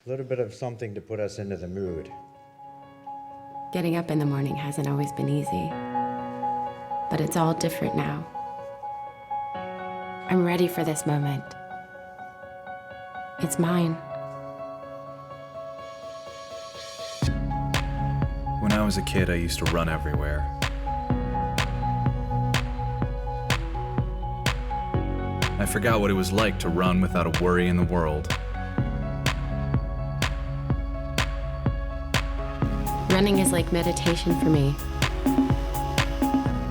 A little bit of something to put us into the mood. Getting up in the morning hasn't always been easy, but it's all different now. I'm ready for this moment. It's mine. When I was a kid, I used to run everywhere. I forgot what it was like to run without a worry in the world. Running is like meditation for me.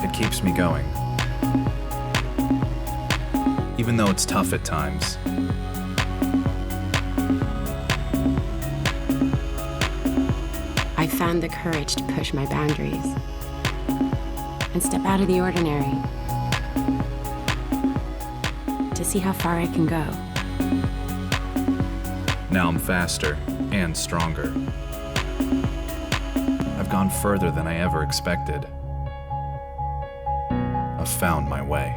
It keeps me going. Even though it's tough at times. I found the courage to push my boundaries and step out of the ordinary to see how far I can go. Now I'm faster and stronger. I've gone further than I ever expected. I've found my way.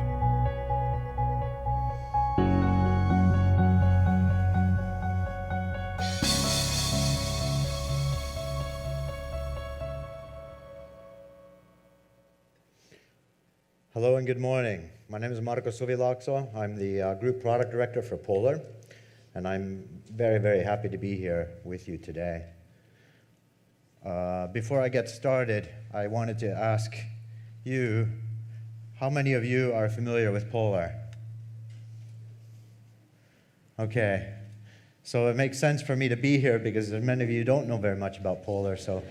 Hello and good morning. My name is Marco Suvilakso. I'm the Group Product Director for Polar, and I'm very, very happy to be here with you today. Before I get started, I wanted to ask you, how many of you are familiar with Polar? Okay, so it makes sense for me to be here because many of you don't know very much about Polar, so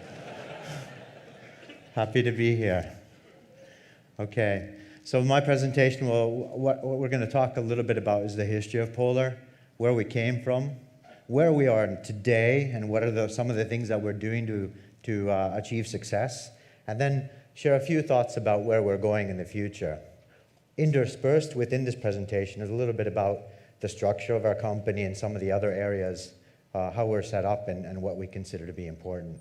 happy to be here. Okay, so my presentation, what we're going to talk a little bit about is the history of Polar, where we came from, where we are today, and what are some of the things that we're doing to achieve success, and then share a few thoughts about where we're going in the future. Interspersed within this presentation is a little bit about the structure of our company and some of the other areas, how we're set up and what we consider to be important.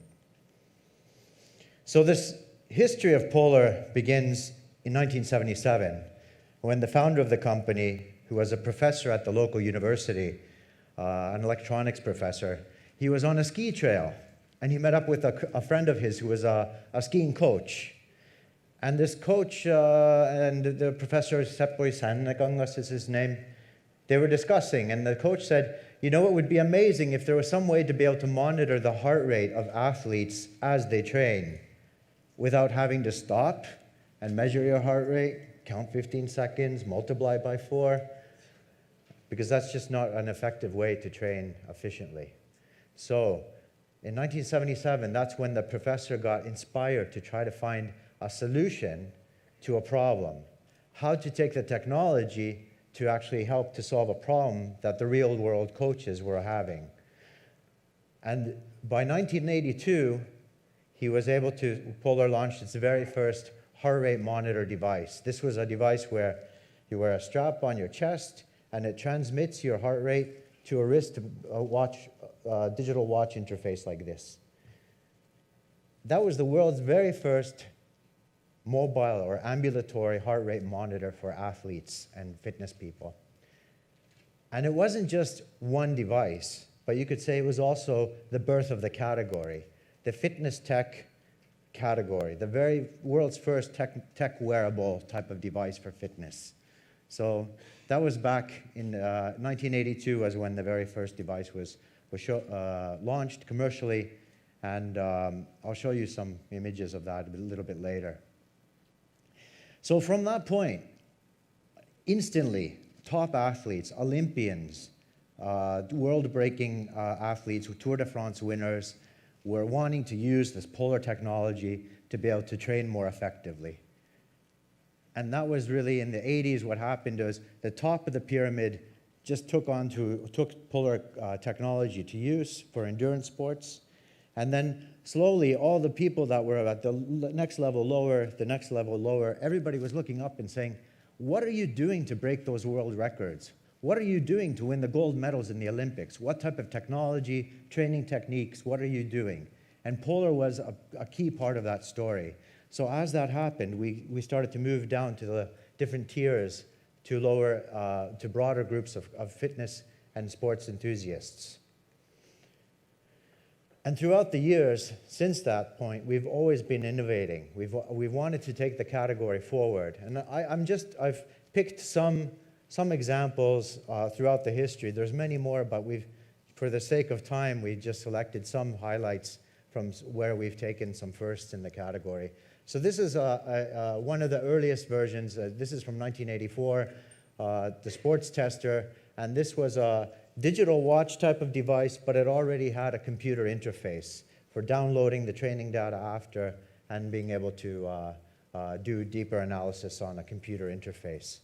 So this history of Polar begins in 1977, when the founder of the company, who was a professor at the local university, an electronics professor, he was on a ski trail, and he met up with a friend of his who was a skiing coach. And this coach and the professor, Seppo Sannekangas is his name, they were discussing, and the coach said, you know, it would be amazing if there was some way to be able to monitor the heart rate of athletes as they train without having to stop and measure your heart rate, count 15 seconds, multiply by 4, because that's just not an effective way to train efficiently. So in 1977, that's when the professor got inspired to try to find a solution to a problem, how to take the technology to actually help to solve a problem that the real world coaches were having. And by 1982, he was able to, Polar launched its very first heart rate monitor device. This was a device where you wear a strap on your chest and it transmits your heart rate to a wrist watch, digital watch interface like this. That was the world's very first mobile or ambulatory heart rate monitor for athletes and fitness people. And it wasn't just one device, but you could say it was also the birth of the category, the fitness tech category, the very world's first tech wearable type of device for fitness. So that was back in 1982 was when the very first device was launched commercially, and I'll show you some images of that a little bit later. So from that point, instantly, top athletes, Olympians, world-breaking athletes, Tour de France winners, were wanting to use this Polar technology to be able to train more effectively. And that was really in the 80s what happened was the top of the pyramid just took Polar technology to use for endurance sports. And then slowly all the people that were at the next level lower, everybody was looking up and saying, what are you doing to break those world records? What are you doing to win the gold medals in the Olympics? What type of technology, training techniques, what are you doing? And Polar was a key part of that story. So as that happened, we started to move down to the different tiers to broader groups of fitness and sports enthusiasts. And throughout the years, since that point, we've always been innovating. We've wanted to take the category forward. And I've picked some examples throughout the history. There's many more, but for the sake of time, we just selected some highlights from where we've taken some firsts in the category. So this is one of the earliest versions. This is from 1984, the sports tester. And this was a digital watch type of device, but it already had a computer interface for downloading the training data after and being able to do deeper analysis on a computer interface.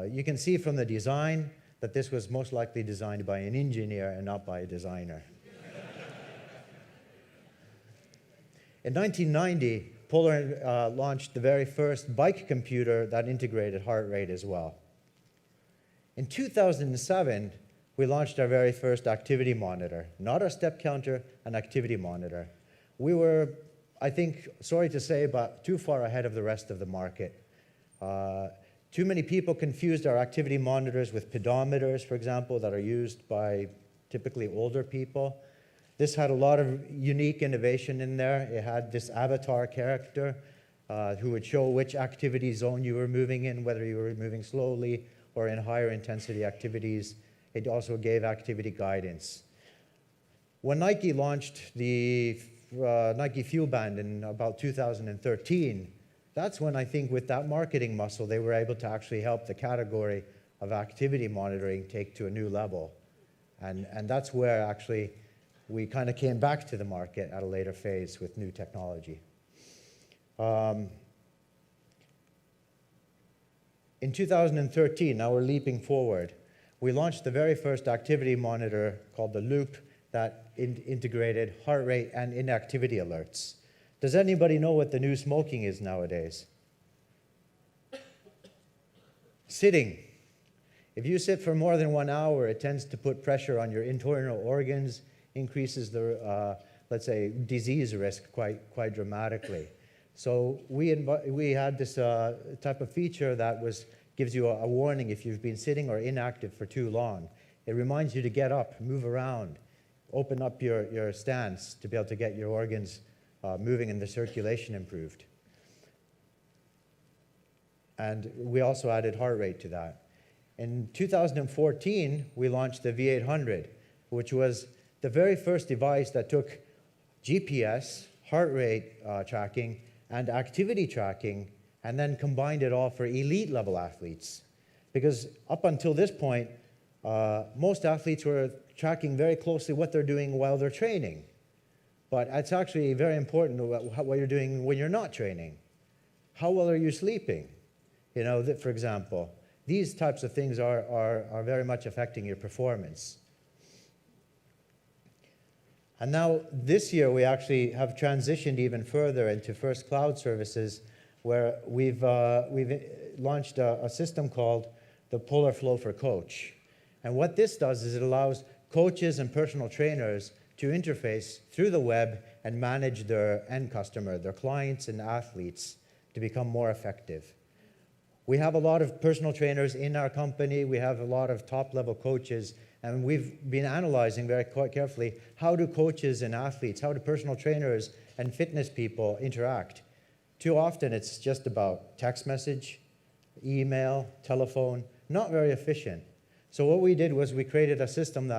You can see from the design that this was most likely designed by an engineer and not by a designer. In 1990, Polar launched the very first bike computer that integrated heart rate as well. In 2007, we launched our very first activity monitor, not our step counter, an activity monitor. We were, I think, sorry to say, but too far ahead of the rest of the market. Too many people confused our activity monitors with pedometers, for example, that are used by typically older people. This had a lot of unique innovation in there. It had this avatar character who would show which activity zone you were moving in, whether you were moving slowly or in higher intensity activities. It also gave activity guidance. When Nike launched the Nike Fuel Band in about 2013, that's when I think with that marketing muscle, they were able to actually help the category of activity monitoring take to a new level. And that's where actually we kind of came back to the market at a later phase with new technology. In 2013, now we're leaping forward, we launched the very first activity monitor called the Loop that integrated heart rate and inactivity alerts. Does anybody know what the new smoking is nowadays? Sitting. If you sit for more than 1 hour, it tends to put pressure on your internal organs, increases the, let's say, disease risk quite dramatically. So we had this type of feature that gives you a warning if you've been sitting or inactive for too long. It reminds you to get up, move around, open up your stance to be able to get your organs moving and the circulation improved. And we also added heart rate to that. In 2014, we launched the V800, which was the very first device that took GPS, heart rate tracking, and activity tracking, and then combined it all for elite level athletes. Because up until this point, most athletes were tracking very closely what they're doing while they're training. But it's actually very important what you're doing when you're not training. How well are you sleeping? You know, for example, these types of things are very much affecting your performance. And now this year we actually have transitioned even further into first cloud services where we've launched a system called the Polar Flow for Coach. And what this does is it allows coaches and personal trainers to interface through the web and manage their end customer, their clients and athletes, to become more effective. We have a lot of personal trainers in our company. We have a lot of top-level coaches, and we've been analyzing very quite carefully how do coaches and athletes, how do personal trainers and fitness people interact. Too often it's just about text message, email, telephone, not very efficient. So what we did was we created a system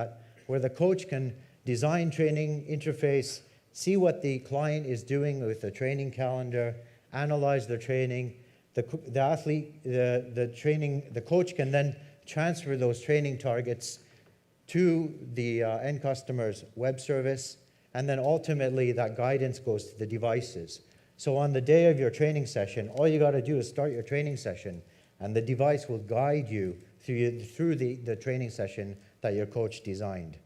where the coach can design training interface, see what the client is doing with the training calendar, analyze their training. The coach can then transfer those training targets to the end customer's web service, and then ultimately that guidance goes to the devices. So on the day of your training session, all you got to do is start your training session, and the device will guide you through the training session that your coach designed.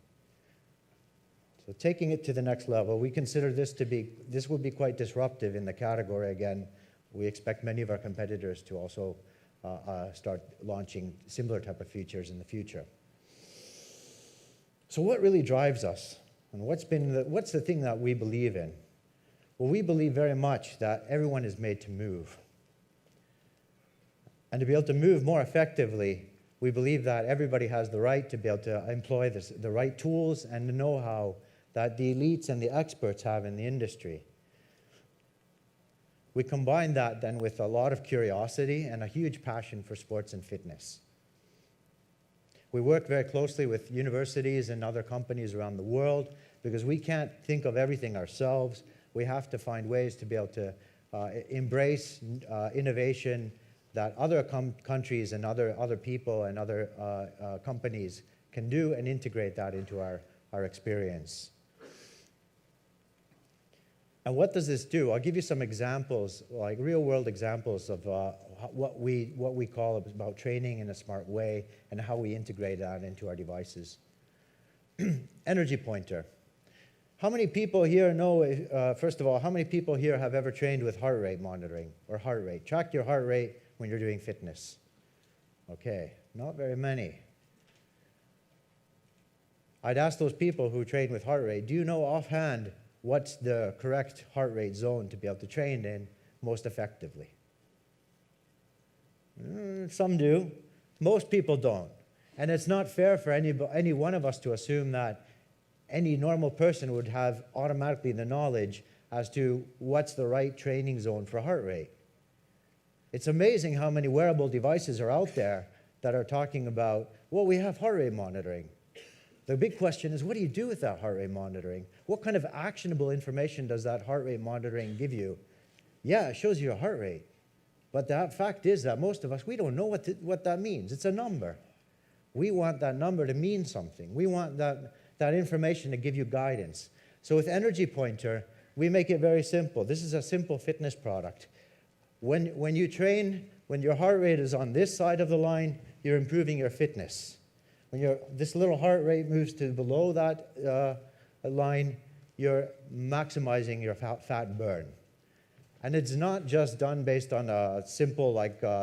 So taking it to the next level, we consider this will be quite disruptive in the category again. We expect many of our competitors to also start launching similar type of features in the future. So what really drives us? And what's the thing that we believe in? Well, we believe very much that everyone is made to move. And to be able to move more effectively, we believe that everybody has the right to be able to employ the right tools and the know-how that the elites and the experts have in the industry. We combine that then with a lot of curiosity and a huge passion for sports and fitness. We work very closely with universities and other companies around the world because we can't think of everything ourselves. We have to find ways to be able to embrace innovation that other countries and other people and other companies can do and integrate that into our experience. And what does this do? I'll give you some examples, like real-world examples of what we call about training in a smart way and how we integrate that into our devices. Energy pointer. How many people here know, first of all, how many people here have ever trained with heart rate monitoring or heart rate? Track your heart rate when you're doing fitness. Okay, not very many. I'd ask those people who train with heart rate, do you know offhand what's the correct heart rate zone to be able to train in most effectively? Some do. Most people don't. And it's not fair for any one of us to assume that any normal person would have automatically the knowledge as to what's the right training zone for heart rate. It's amazing how many wearable devices are out there that are talking about, well, we have heart rate monitoring. The big question is, what do you do with that heart rate monitoring? What kind of actionable information does that heart rate monitoring give you? Yeah, it shows you your heart rate. But the fact is that most of us, we don't know what that means. It's a number. We want that number to mean something. We want that information to give you guidance. So with Energy Pointer, we make it very simple. This is a simple fitness product. When you train, when your heart rate is on this side of the line, you're improving your fitness. When this little heart rate moves to below that line, you're maximizing your fat burn. And it's not just done based on a simple,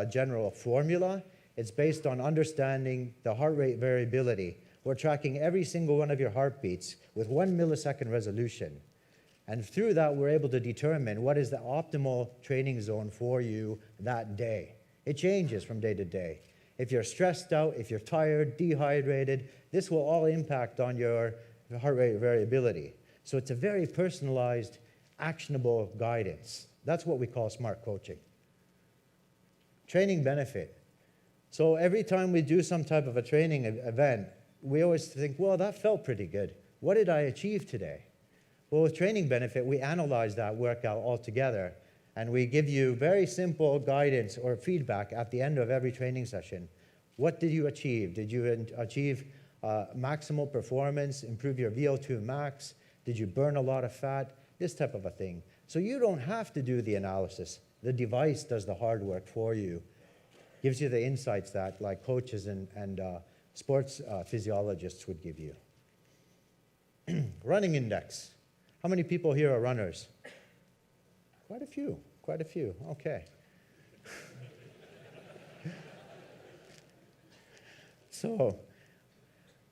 general formula. It's based on understanding the heart rate variability. We're tracking every single one of your heartbeats with 1 millisecond resolution. And through that, we're able to determine what is the optimal training zone for you that day. It changes from day to day. If you're stressed out, if you're tired, dehydrated, this will all impact on your heart rate variability. So it's a very personalized, actionable guidance. That's what we call smart coaching. Training benefit. So every time we do some type of a training event, we always think, well, that felt pretty good. What did I achieve today? Well, with training benefit, we analyze that workout altogether, and we give you very simple guidance or feedback at the end of every training session. What did you achieve? Did you achieve maximal performance, improve your VO2 max? Did you burn a lot of fat? This type of a thing. So you don't have to do the analysis. The device does the hard work for you. Gives you the insights that coaches and sports physiologists would give you. Running index. How many people here are runners? Quite a few, okay. So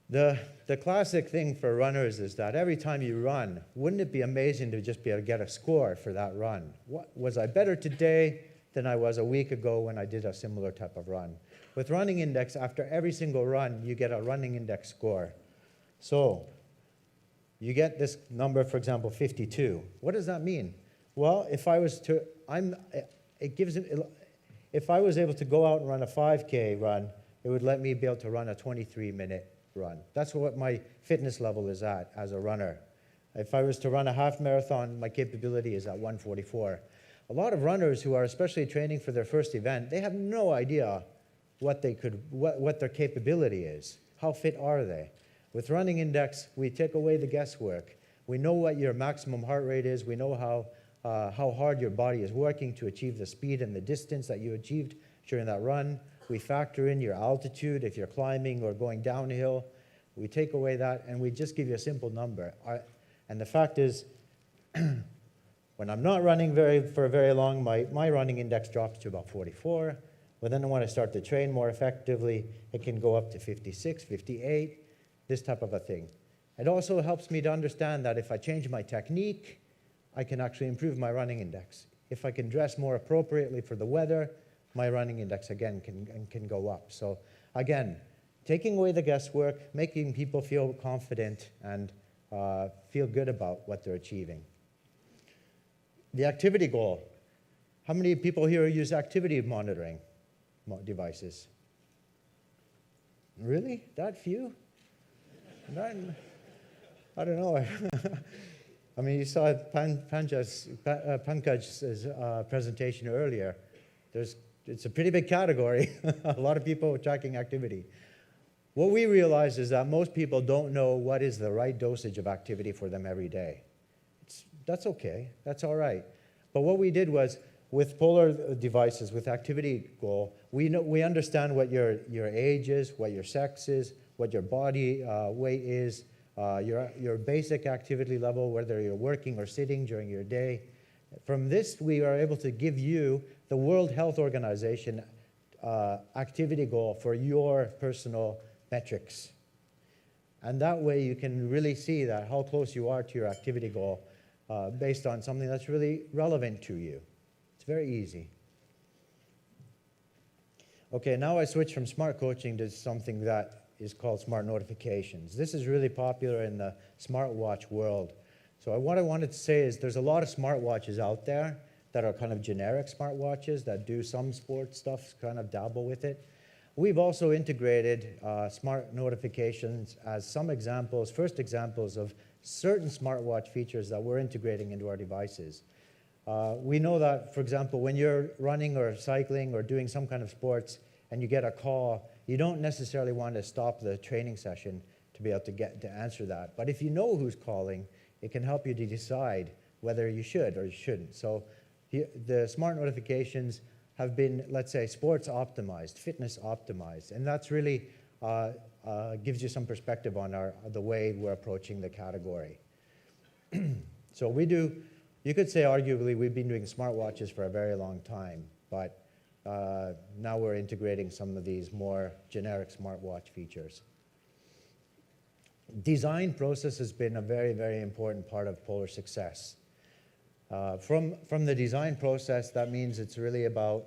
the classic thing for runners is that every time you run, wouldn't it be amazing to just be able to get a score for that run? Was I better today than I was a week ago when I did a similar type of run? With running index, after every single run, you get a running index score. So you get this number, for example, 52. What does that mean? Well, if I was able to go out and run a 5K run, it would let me be able to run a 23-minute run. That's what my fitness level is at as a runner. If I was to run a half marathon, my capability is at 144. A lot of runners who are especially training for their first event, they have no idea what their capability is. How fit are they? With running index, we take away the guesswork. We know what your maximum heart rate is. We know how hard your body is working to achieve the speed and the distance that you achieved during that run. We factor in your altitude if you're climbing or going downhill. We take away that, and we just give you a simple number. And the fact is, when I'm not running for very long, my running index drops to about 44. But then when I start to train more effectively, it can go up to 56, 58, this type of a thing. It also helps me to understand that if I change my technique, I can actually improve my running index. If I can dress more appropriately for the weather, my running index again can go up. So again, taking away the guesswork, making people feel confident, and feel good about what they're achieving. The activity goal. How many people here use activity monitoring devices? Really? That few? I don't know. I mean, you saw Pankaj's presentation earlier. It's a pretty big category. A lot of people are tracking activity. What we realize is that most people don't know what is the right dosage of activity for them every day. That's okay. That's all right. But what we did was, with polar devices, with activity goal, we understand what your age is, what your sex is, what your body weight is, your basic activity level, whether you're working or sitting during your day. From this, we are able to give you the World Health Organization activity goal for your personal metrics. And that way you can really see that how close you are to your activity goal based on something that's really relevant to you. It's very easy. Okay, now I switch from smart coaching to something that is called smart notifications. This is really popular in the smartwatch world. So what I wanted to say is there's a lot of smartwatches out there that are kind of generic smartwatches that do some sports stuff, kind of dabble with it. We've also integrated smart notifications as some examples, first examples of certain smartwatch features that we're integrating into our devices. We know that, for example, when you're running or cycling or doing some kind of sports and you get a call, you don't necessarily want to stop the training session to be able to answer that. But if you know who's calling, it can help you to decide whether you should or you shouldn't. So the smart notifications have been, let's say, sports optimized, fitness optimized, and that's really gives you some perspective on the way we're approaching the category. So we do, you could say arguably we've been doing smartwatches for a very long time, but now we're integrating some of these more generic smartwatch features. Design process has been a very, very important part of Polar's success. From the design process, that means it's really about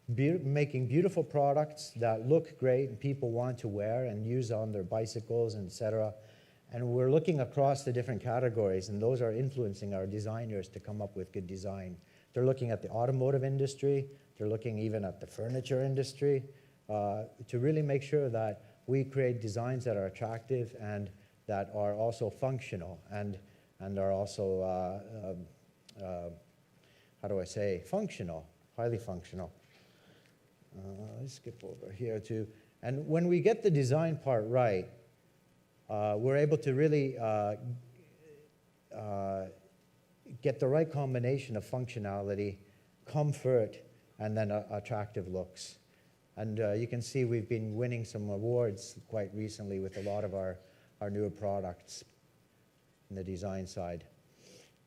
making beautiful products that look great and people want to wear and use on their bicycles, and et cetera. And we're looking across the different categories, and those are influencing our designers to come up with good design. They're looking at the automotive industry, they're looking even at the furniture industry, to really make sure that we create designs that are attractive and that are also functional and are also, how do I say, functional, highly functional. Let's skip over here too. And when we get the design part right, we're able to really get the right combination of functionality, comfort, and then attractive looks. And you can see we've been winning some awards quite recently with a lot of our newer products in the design side.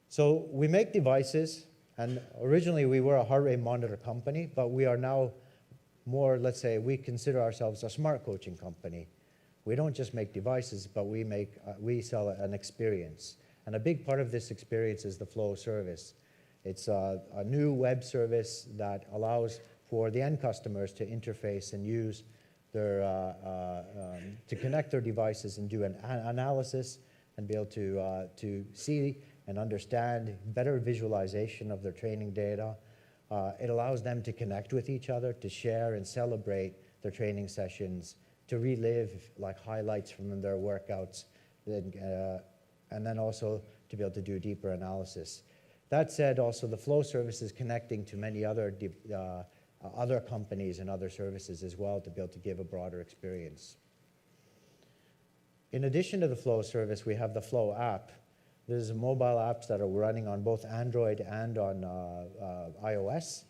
So we make devices, and originally we were a heart rate monitor company, but we are now more, let's say, we consider ourselves a smart coaching company. We don't just make devices, but we sell an experience. And a big part of this experience is the Flow service. It's a new web service that allows for the end customers to interface and use their, to connect their devices and do an analysis and be able to see and understand better visualization of their training data. It allows them to connect with each other, to share and celebrate their training sessions, to relive like highlights from their workouts, and then also to be able to do deeper analysis. That said, also the Flow service is connecting to many other companies and other services as well to be able to give a broader experience. In addition to the Flow service, we have the Flow app. There's mobile apps that are running on both Android and on iOS.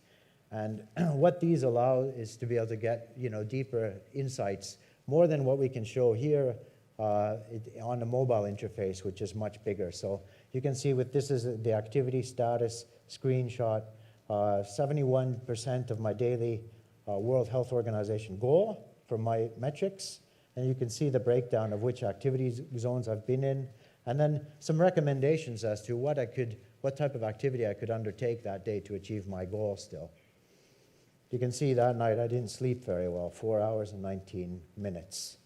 And what these allow is to be able to get deeper insights, more than what we can show here on the mobile interface, which is much bigger. So you can see this is the activity status screenshot, 71% of my daily World Health Organization goal for my metrics. And you can see the breakdown of which activity zones I've been in, and then some recommendations as to what type of activity I could undertake that day to achieve my goal still. You can see that night I didn't sleep very well, 4 hours and 19 minutes.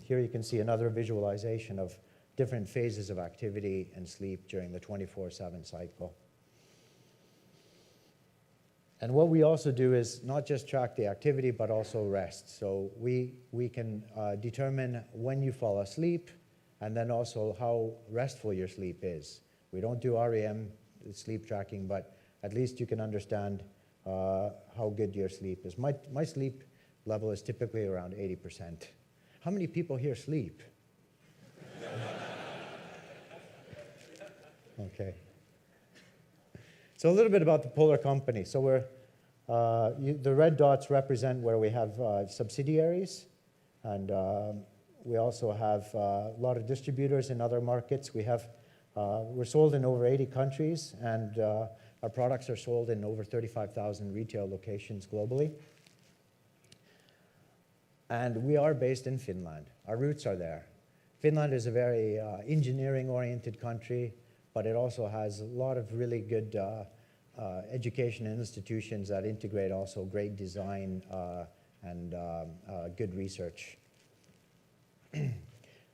Here you can see another visualization of different phases of activity and sleep during the 24/7 cycle. And what we also do is not just track the activity, but also rest. So we can determine when you fall asleep, and then also how restful your sleep is. We don't do REM sleep tracking, but at least you can understand how good your sleep is. My sleep level is typically around 80%. How many people here sleep? Okay. So a little bit about the Polar Company. So the red dots represent where we have subsidiaries, and we also have a lot of distributors in other markets. We're sold in over 80 countries, and our products are sold in over 35,000 retail locations globally. And we are based in Finland. Our roots are there. Finland is a very engineering-oriented country, but it also has a lot of really good education institutions that integrate also great design and good research.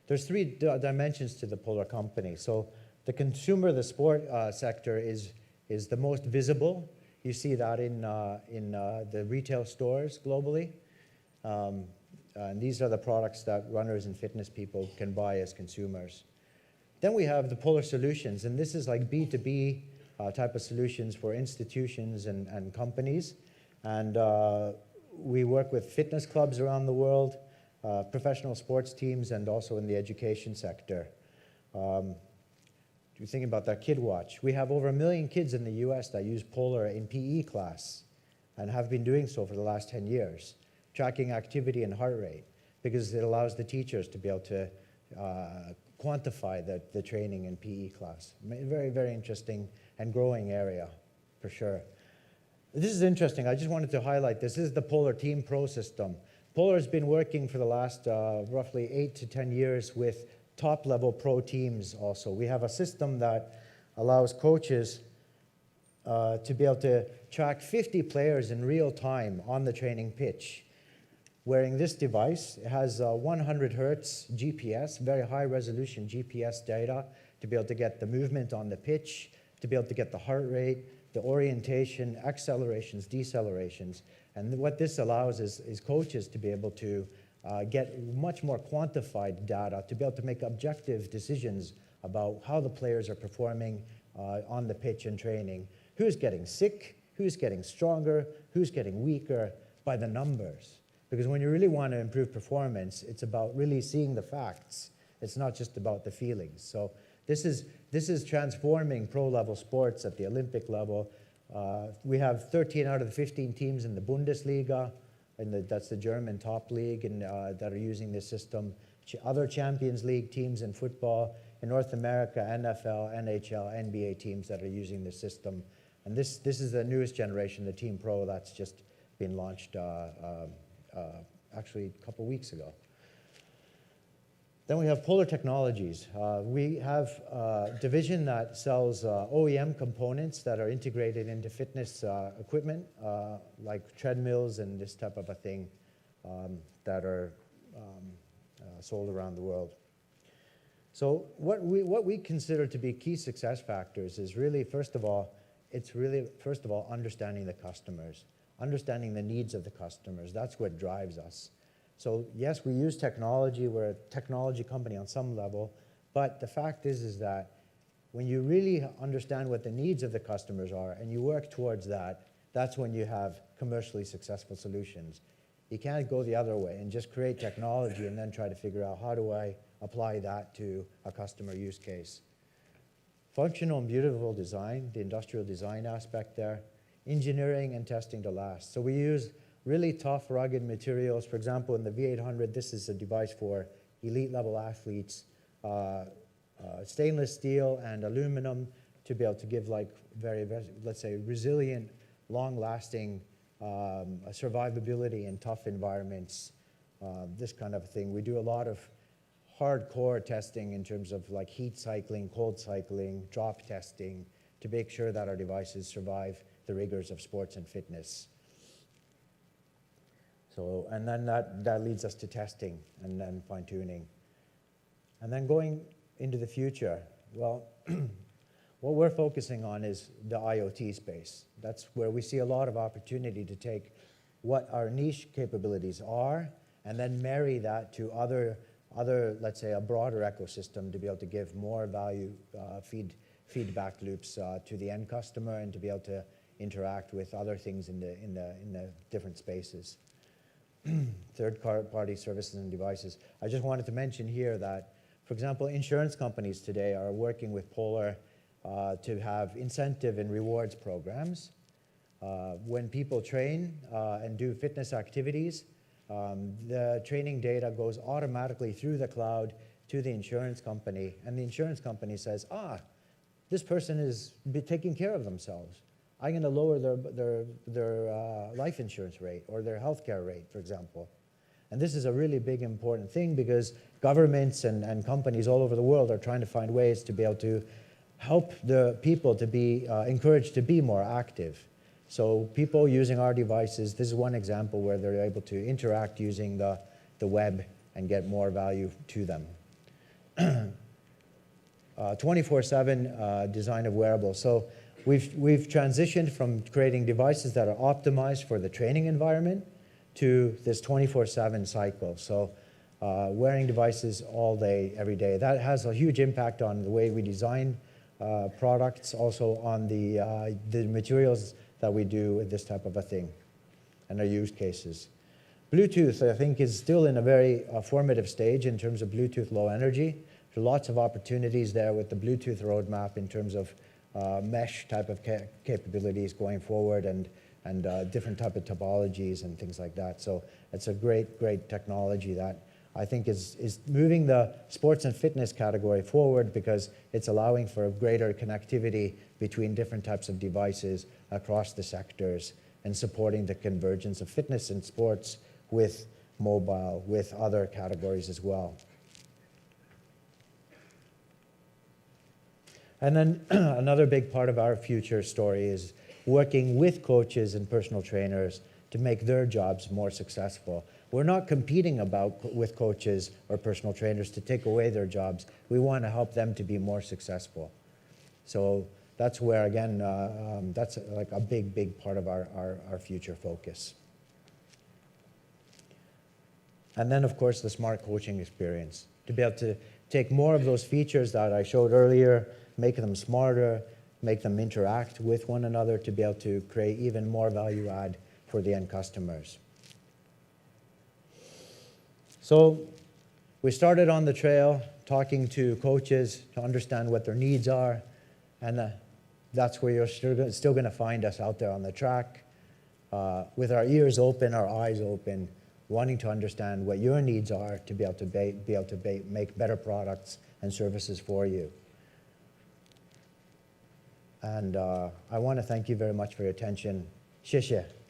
There's three dimensions to the Polar Company. So the consumer, the sport sector is the most visible. You see that in the retail stores globally. And these are the products that runners and fitness people can buy as consumers. Then we have the Polar Solutions, and this is like B2B type of solutions for institutions and companies. And we work with fitness clubs around the world, professional sports teams, and also in the education sector. You're thinking about that Kid Watch. We have over 1 million kids in the US that use Polar in PE class and have been doing so for the last 10 years, tracking activity and heart rate, because it allows the teachers to be able to quantify the training in PE class. Very, very interesting and growing area, for sure. This is interesting. I just wanted to highlight this. This is the Polar Team Pro system. Polar has been working for the last roughly 8 to 10 years with top-level pro teams also. We have a system that allows coaches to be able to track 50 players in real time on the training pitch. Wearing this device, it has 100 hertz GPS, very high resolution GPS data, to be able to get the movement on the pitch, to be able to get the heart rate, the orientation, accelerations, decelerations. And what this allows is coaches to be able to get much more quantified data, to be able to make objective decisions about how the players are performing on the pitch in training. Who's getting sick, who's getting stronger, who's getting weaker, by the numbers. Because when you really want to improve performance, it's about really seeing the facts. It's not just about the feelings. So this is transforming pro-level sports at the Olympic level. We have 13 out of the 15 teams in the Bundesliga, and that's the German top league, and that are using this system. Other Champions League teams in football, in North America, NFL, NHL, NBA teams that are using this system. And this is the newest generation, the Team Pro, that's just been launched actually a couple weeks ago. Then we have Polar Technologies. We have a division that sells OEM components that are integrated into fitness equipment, like treadmills and this type of a thing that are sold around the world. So what we consider to be key success factors is really, first of all, understanding the customers, understanding the needs of the customers. That's what drives us. So yes, we use technology. We're a technology company on some level, but the fact is that when you really understand what the needs of the customers are and you work towards that, that's when you have commercially successful solutions. You can't go the other way and just create technology and then try to figure out, how do I apply that to a customer use case? Functional and beautiful design, the industrial design aspect there, engineering and testing to last. So we use really tough, rugged materials. For example, in the V800, this is a device for elite level athletes, stainless steel and aluminum to be able to give like very, let's say, resilient, long-lasting survivability in tough environments, this kind of thing. We do a lot of hardcore testing in terms of like heat cycling, cold cycling, drop testing to make sure that our devices survive the rigors of sports and fitness. So, and then that leads us to testing and then fine-tuning. And then going into the future, well, what we're focusing on is the IoT space. That's where we see a lot of opportunity to take what our niche capabilities are and then marry that to other, let's say, a broader ecosystem to be able to give more value feedback loops to the end customer and to be able to interact with other things in the different spaces. Third-party services and devices. I just wanted to mention here that, for example, insurance companies today are working with Polar to have incentive and rewards programs. When people train and do fitness activities, the training data goes automatically through the cloud to the insurance company, and the insurance company says, this person is taking care of themselves. I'm going to lower their life insurance rate or their healthcare rate, for example. And this is a really big, important thing because governments and companies all over the world are trying to find ways to be able to help the people to be encouraged to be more active. So people using our devices, this is one example where they're able to interact using the web and get more value to them. 24/7 design of wearables. So we've transitioned from creating devices that are optimized for the training environment to this 24/7 cycle. So wearing devices all day, every day. That has a huge impact on the way we design products, also on the materials that we do with this type of a thing and our use cases. Bluetooth, I think, is still in a very formative stage in terms of Bluetooth low energy. There are lots of opportunities there with the Bluetooth roadmap in terms of mesh type of capabilities going forward and different type of topologies and things like that. So it's a great, great technology that I think is moving the sports and fitness category forward because it's allowing for greater connectivity between different types of devices across the sectors and supporting the convergence of fitness and sports with mobile, with other categories as well. And then another big part of our future story is working with coaches and personal trainers to make their jobs more successful. We're not competing with coaches or personal trainers to take away their jobs. We want to help them to be more successful. So that's where, again, that's like a big, big part of our future focus. And then, of course, the smart coaching experience. To be able to take more of those features that I showed earlier, make them smarter, make them interact with one another to be able to create even more value add for the end customers. So we started on the trail talking to coaches to understand what their needs are, and that's where you're still going to find us out there on the track with our ears open, our eyes open, wanting to understand what your needs are to be able to make better products and services for you. And I want to thank you very much for your attention. 谢谢。